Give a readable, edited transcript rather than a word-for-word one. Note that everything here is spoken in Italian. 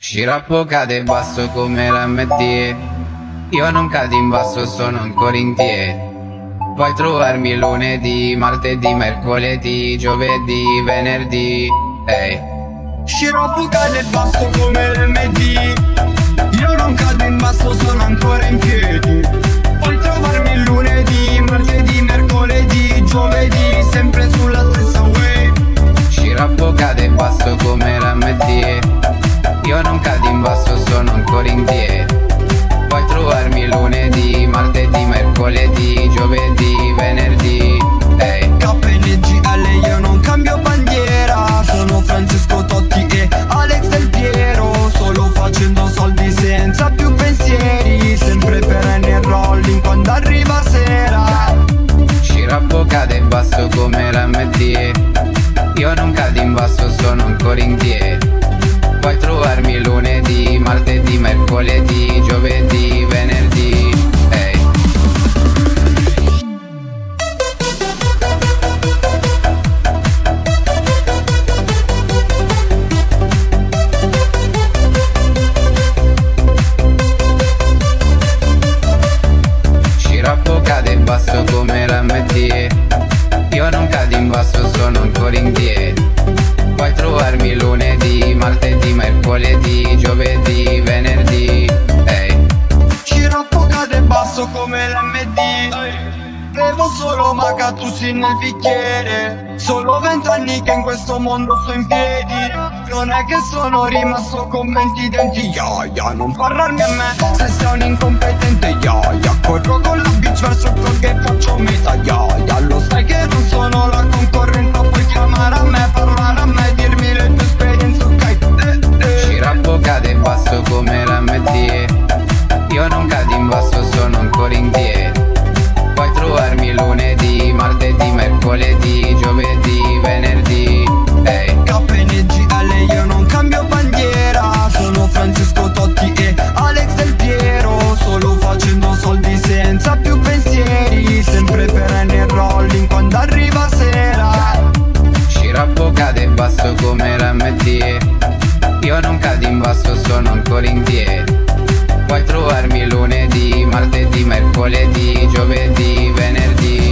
Scirappo cade basso come l'MD. Io non cado in basso, sono ancora in tie. Puoi trovarmi lunedì, martedì, mercoledì, giovedì, venerdì. Ehi. Scirappo cade basso come l'MD. Io non cado in basso, sono ancora in piedi. Puoi trovarmi lunedì, martedì, mercoledì, giovedì, sempre sulla stessa wave. Scirappo cade basso come l'MD. Io non cado in basso, sono ancora in tie. Puoi trovarmi lunedì, martedì, mercoledì, giovedì, venerdì. Ehi. KNGL, io non cambio bandiera. Sono Francesco Totti e Alex Del Piero. Solo facendo soldi senza più pensieri. Sempre perenne rolling quando arriva sera. Scirappo cade basso come l'MD. Io non cado in basso, sono ancora in tie. Puoi trovarmi lunedì, martedì, mercoledì, giovedì, venerdì. Ehi. Scirappo cade basso come l'MD. Io non cado in basso, sono ancora in tie. Puoi trovarmi lunedì, martedì, mercoledì, giovedì, venerdì. Ehi. Scirappo cade basso come l'MD. Bevo solo Macatusi nel bicchiere. Solo 20 anni che in questo mondo sto in piedi. Non è che sono rimasto con 20 denti. Non parlarmi a me se sei un incompetente. Corro con la bitch verso il club e faccio metà. Lo sai che non sono la concorrenza. Puoi chiamare a me, parlare a me, dirmi le tue esperienze, ok? Scirappo cade basso come l'MD. Io non cado in basso, sono ancora in tie. Puoi trovarmi lunedì, martedì, mercoledì, giovedì, venerdì. Ehi. KNGL, io non cambio bandiera. Sono Francesco Totti e Alex Del Piero. Solo facendo soldi senza più pensieri. Sempre perenne rolling quando arriva sera. Scirappo cade basso come l'MD. Io non cado in basso, sono ancora in tie. Puoi trovarmi lunedì, martedì, mercoledì, giovedì, venerdì.